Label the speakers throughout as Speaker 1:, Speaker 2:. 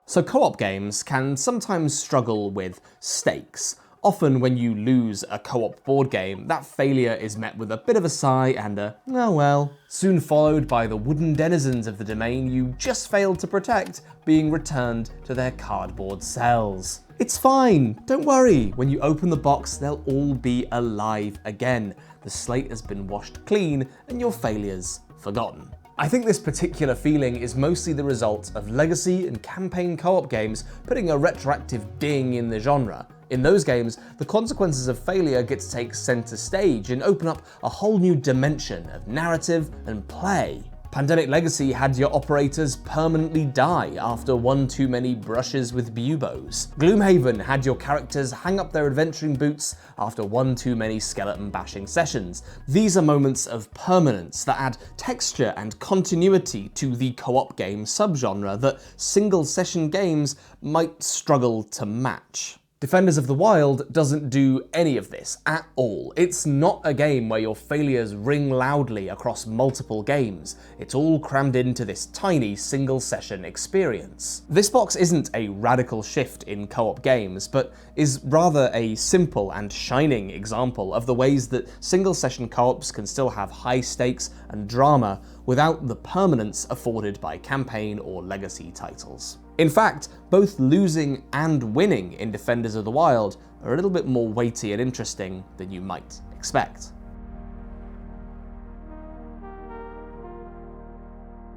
Speaker 1: So co-op games can sometimes struggle with stakes. Often when you lose a co-op board game, that failure is met with a bit of a sigh and a, oh well, soon followed by the wooden denizens of the domain you just failed to protect being returned to their cardboard cells. It's fine, don't worry, when you open the box they'll all be alive again. The slate has been washed clean and your failures forgotten. I think this particular feeling is mostly the result of legacy and campaign co-op games putting a retroactive ding in the genre. In those games, the consequences of failure get to take center stage and open up a whole new dimension of narrative and play. Pandemic Legacy had your operators permanently die after one too many brushes with buboes. Gloomhaven had your characters hang up their adventuring boots after one too many skeleton bashing sessions. These are moments of permanence that add texture and continuity to the co-op game subgenre that single session games might struggle to match. Defenders of the Wild doesn't do any of this at all. It's not a game where your failures ring loudly across multiple games. It's all crammed into this tiny single-session experience. This box isn't a radical shift in co-op games, but is rather a simple and shining example of the ways that single-session co-ops can still have high stakes and drama without the permanence afforded by campaign or legacy titles. In fact, both losing and winning in Defenders of the Wild are a little bit more weighty and interesting than you might expect.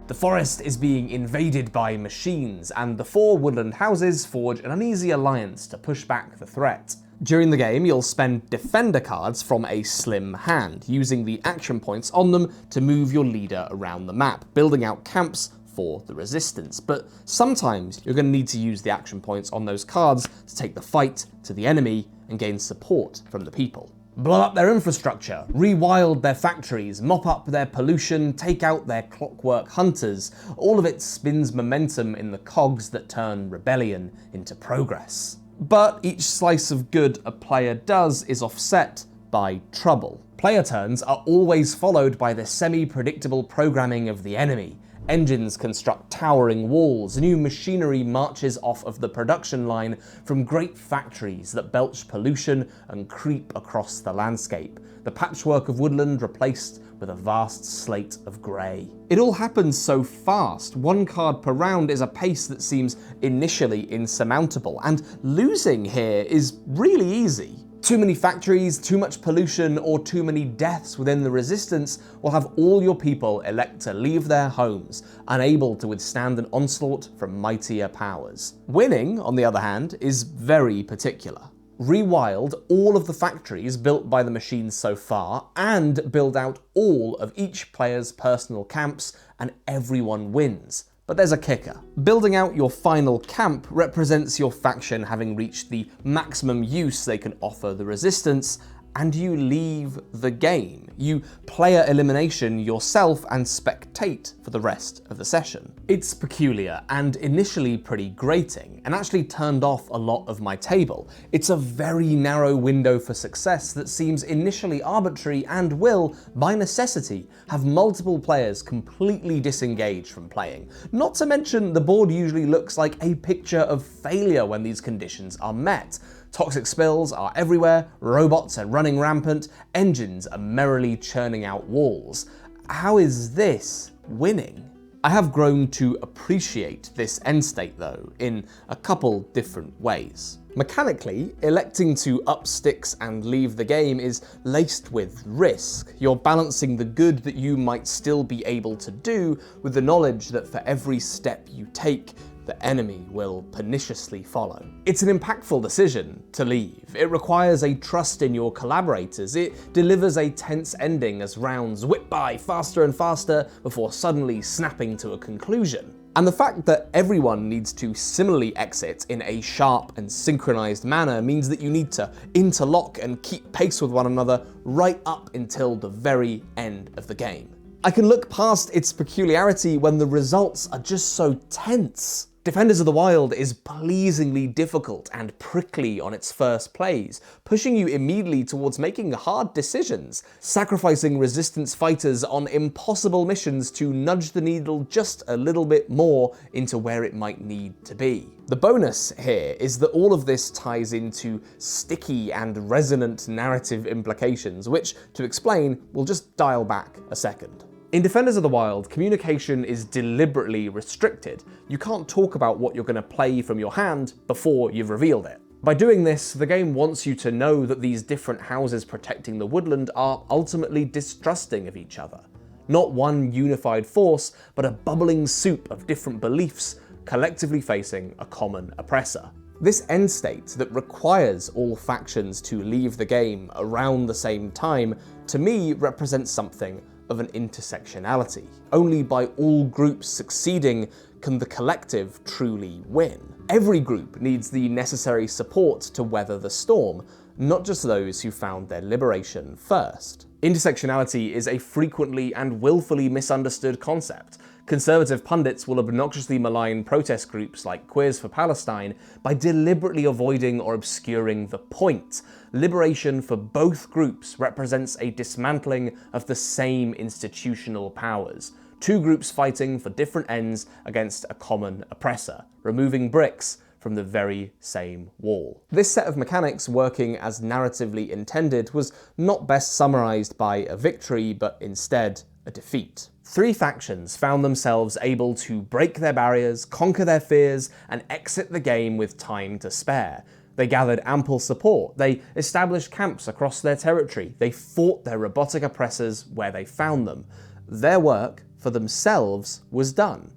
Speaker 1: The forest is being invaded by machines, and the 4 woodland houses forge an uneasy alliance to push back the threat. During the game, you'll spend defender cards from a slim hand, using the action points on them to move your leader around the map, building out camps for the resistance. But sometimes you're going to need to use the action points on those cards to take the fight to the enemy and gain support from the people. Blow up their infrastructure, rewild their factories, mop up their pollution, take out their clockwork hunters. All of it spins momentum in the cogs that turn rebellion into progress. But each slice of good a player does is offset by trouble. Player turns are always followed by the semi-predictable programming of the enemy. Engines construct towering walls, new machinery marches off of the production line from great factories that belch pollution and creep across the landscape, the patchwork of woodland replaced with a vast slate of grey. It all happens so fast, 1 card per round is a pace that seems initially insurmountable, and losing here is really easy. Too many factories, too much pollution, or too many deaths within the resistance will have all your people elect to leave their homes, unable to withstand an onslaught from mightier powers. Winning, on the other hand, is very particular. Rewild all of the factories built by the machines so far, and build out all of each player's personal camps, and everyone wins. But there's a kicker. Building out your final camp represents your faction having reached the maximum use they can offer the resistance, and you leave the game. You player elimination yourself and spectate for the rest of the session. It's peculiar and initially pretty grating, and actually turned off a lot of my table. It's a very narrow window for success that seems initially arbitrary and will, by necessity, have multiple players completely disengaged from playing. Not to mention, the board usually looks like a picture of failure when these conditions are met. Toxic spills are everywhere, robots are running rampant, engines are merrily churning out walls. How is this winning? I have grown to appreciate this end state though, in a couple different ways. Mechanically, electing to up sticks and leave the game is laced with risk. You're balancing the good that you might still be able to do with the knowledge that for every step you take, the enemy will perniciously follow. It's an impactful decision to leave. It requires a trust in your collaborators. It delivers a tense ending as rounds whip by faster and faster before suddenly snapping to a conclusion. And the fact that everyone needs to similarly exit in a sharp and synchronized manner means that you need to interlock and keep pace with one another right up until the very end of the game. I can look past its peculiarity when the results are just so tense. Defenders of the Wild is pleasingly difficult and prickly on its first plays, pushing you immediately towards making hard decisions, sacrificing resistance fighters on impossible missions to nudge the needle just a little bit more into where it might need to be. The bonus here is that all of this ties into sticky and resonant narrative implications, which, to explain, we'll just dial back a second. In Defenders of the Wild, communication is deliberately restricted. You can't talk about what you're going to play from your hand before you've revealed it. By doing this, the game wants you to know that these different houses protecting the woodland are ultimately distrusting of each other. Not one unified force, but a bubbling soup of different beliefs collectively facing a common oppressor. This end state that requires all factions to leave the game around the same time, to me represents something of an intersectionality. Only by all groups succeeding can the collective truly win. Every group needs the necessary support to weather the storm, not just those who found their liberation first. Intersectionality is a frequently and willfully misunderstood concept. Conservative pundits will obnoxiously malign protest groups like Queers for Palestine by deliberately avoiding or obscuring the point. Liberation for both groups represents a dismantling of the same institutional powers. Two groups fighting for different ends against a common oppressor, removing bricks from the very same wall. This set of mechanics working as narratively intended was not best summarized by a victory, but instead a defeat. Three factions found themselves able to break their barriers, conquer their fears, and exit the game with time to spare. They gathered ample support, they established camps across their territory, they fought their robotic oppressors where they found them. Their work for themselves was done,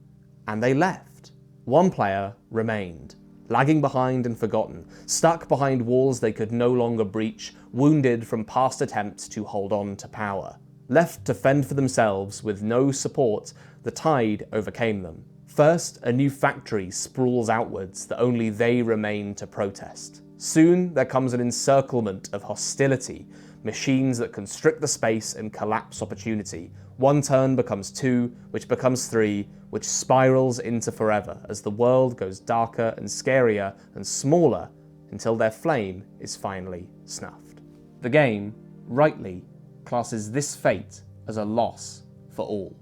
Speaker 1: and they left. One player remained, lagging behind and forgotten, stuck behind walls they could no longer breach, wounded from past attempts to hold on to power. Left to fend for themselves with no support, the tide overcame them. First, a new factory sprawls outwards that only they remain to protest. Soon, there comes an encirclement of hostility, machines that constrict the space and collapse opportunity. One turn becomes two, which becomes three, which spirals into forever as the world goes darker and scarier and smaller until their flame is finally snuffed. The game, rightly, classes this fate as a loss for all.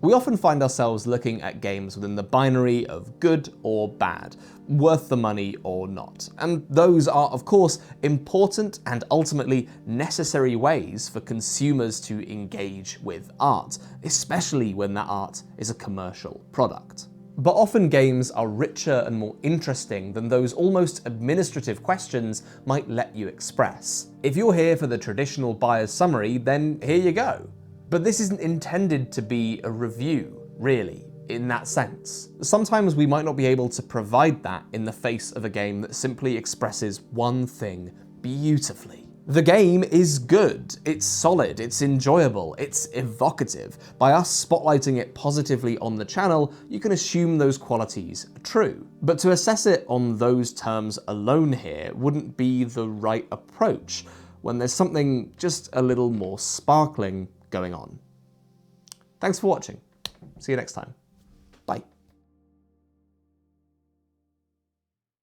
Speaker 1: We often find ourselves looking at games within the binary of good or bad, worth the money or not. And those are, of course, important and ultimately necessary ways for consumers to engage with art, especially when that art is a commercial product. But often games are richer and more interesting than those almost administrative questions might let you express. If you're here for the traditional buyer's summary, then here you go. But this isn't intended to be a review, really, in that sense. Sometimes we might not be able to provide that in the face of a game that simply expresses one thing beautifully. The game is good, it's solid, it's enjoyable, it's evocative. By us spotlighting it positively on the channel, you can assume those qualities are true. But to assess it on those terms alone here wouldn't be the right approach when there's something just a little more sparkling going on. Thanks for watching. See you next time.